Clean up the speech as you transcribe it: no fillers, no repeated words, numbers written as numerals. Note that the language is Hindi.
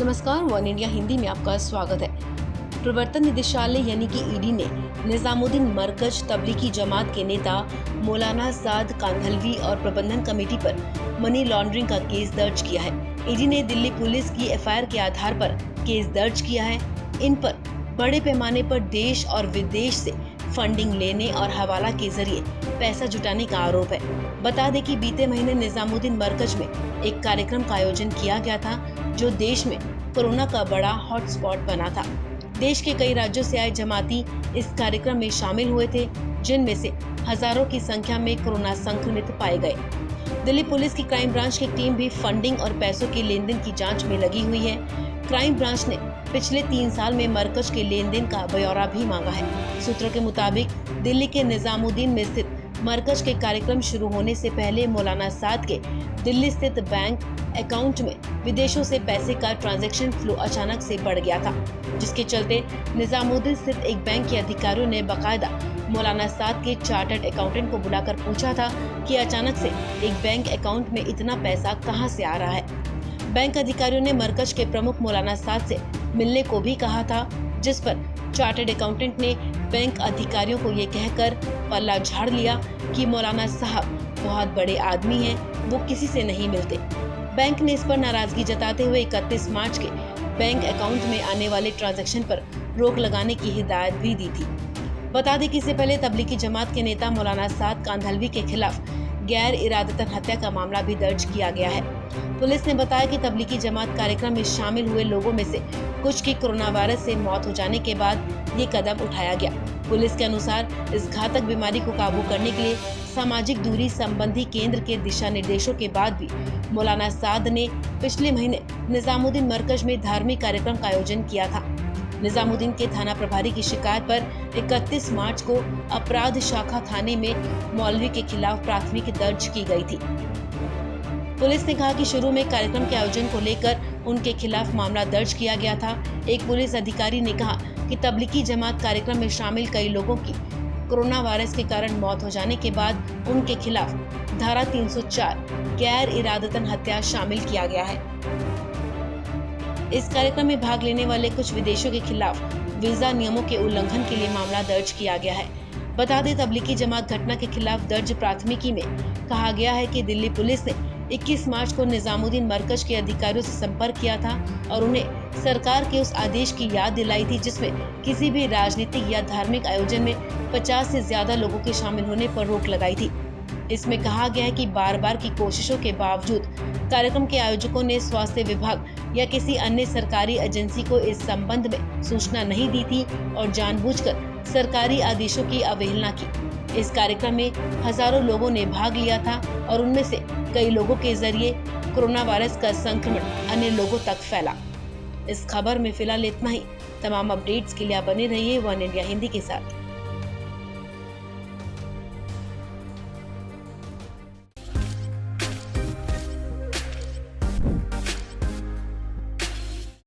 नमस्कार, वन इंडिया हिंदी में आपका स्वागत है। प्रवर्तन निदेशालय यानी कि ईडी ने निजामुद्दीन मरकज तबलीगी जमात के नेता मौलाना साद कांधलवी और प्रबंधन कमेटी पर मनी लॉन्ड्रिंग का केस दर्ज किया है। ईडी ने दिल्ली पुलिस की एफआईआर के आधार पर केस दर्ज किया है। इन पर बड़े पैमाने पर देश और विदेश से फंडिंग लेने और हवाला के जरिए पैसा जुटाने का आरोप है। बता दें कि बीते महीने निजामुद्दीन मरकज में एक कार्यक्रम का आयोजन किया गया था जो देश में कोरोना का बड़ा हॉटस्पॉट बना था। देश के कई राज्यों से आए जमाती इस कार्यक्रम में शामिल हुए थे, जिनमें से हजारों की संख्या में कोरोना संक्रमित पाए गए। दिल्ली पुलिस की क्राइम ब्रांच की टीम भी फंडिंग और पैसों के लेन देन की जांच में लगी हुई है। क्राइम ब्रांच ने पिछले 3 साल में मरकज के लेन देन का ब्यौरा भी मांगा है। सूत्रों के मुताबिक दिल्ली के निजामुद्दीन में स्थित मरकज के कार्यक्रम शुरू होने से पहले मौलाना साद के दिल्ली स्थित बैंक अकाउंट में विदेशों से पैसे का ट्रांजैक्शन फ्लो अचानक से बढ़ गया था, जिसके चलते निजामुद्दीन स्थित एक बैंक के अधिकारियों ने बाकायदा मौलाना साद के चार्टर्ड अकाउंटेंट को बुलाकर पूछा था कि अचानक से एक बैंक अकाउंट में इतना पैसा कहां से आ रहा है। बैंक अधिकारियों ने मरकज के प्रमुख मौलाना साद से मिलने को भी कहा था, जिस पर चार्टर्ड अकाउंटेंट ने बैंक अधिकारियों को ये कहकर पल्ला झाड़ लिया कि मौलाना साहब बहुत बड़े आदमी हैं, वो किसी से नहीं मिलते। बैंक ने इस पर नाराजगी जताते हुए 31 मार्च के बैंक अकाउंट में आने वाले ट्रांजैक्शन पर रोक लगाने की हिदायत भी दी थी। बता दें कि इससे पहले तबलीगी जमात के नेता मौलाना साद कांधलवी के खिलाफ गैर इरादतन हत्या का मामला भी दर्ज किया गया है। पुलिस ने बताया कि तबलीगी जमात कार्यक्रम में शामिल हुए लोगों में से कुछ की कोरोना वायरस से मौत हो जाने के बाद ये कदम उठाया गया। पुलिस के अनुसार इस घातक बीमारी को काबू करने के लिए सामाजिक दूरी संबंधी केंद्र के दिशा निर्देशों के बाद भी मौलाना साद ने पिछले महीने निजामुद्दीन मरकज में धार्मिक कार्यक्रम का आयोजन किया था। निजामुद्दीन के थाना प्रभारी की शिकायत पर 31 मार्च को अपराध शाखा थाने में मौलवी के खिलाफ प्राथमिकी दर्ज की गई थी। पुलिस ने कहा कि शुरू में कार्यक्रम के आयोजन को लेकर उनके खिलाफ मामला दर्ज किया गया था। एक पुलिस अधिकारी ने कहा कि तबलीगी जमात कार्यक्रम में शामिल कई लोगों की कोरोना वायरस के कारण मौत हो जाने के बाद उनके खिलाफ धारा 304 गैर इरादतन हत्या शामिल किया गया है। इस कार्यक्रम में भाग लेने वाले कुछ विदेशियों के खिलाफ वीजा नियमों के उल्लंघन के लिए मामला दर्ज किया गया है। बता दें, तबलीगी जमात घटना के खिलाफ दर्ज प्राथमिकी में कहा गया है कि दिल्ली पुलिस ने 21 मार्च को निजामुद्दीन मरकज के अधिकारियों से संपर्क किया था और उन्हें सरकार के उस आदेश की याद दिलाई थी जिसमें किसी भी राजनीतिक या धार्मिक आयोजन में 50 से ज्यादा लोगों के शामिल होने पर रोक लगाई थी। इसमें कहा गया है कि बार बार की कोशिशों के बावजूद कार्यक्रम के आयोजकों ने स्वास्थ्य विभाग या किसी अन्य सरकारी एजेंसी को इस संबंध में सूचना नहीं दी थी और जानबूझकर सरकारी आदेशों की अवहेलना की। इस कार्यक्रम में हजारों लोगों ने भाग लिया था और उनमें से कई लोगों के जरिए कोरोना वायरस का संक्रमण अन्य लोगों तक फैला। इस खबर में फिलहाल इतना ही। तमाम अपडेट्स के लिए आप बने रहिए वन इंडिया हिंदी के साथ।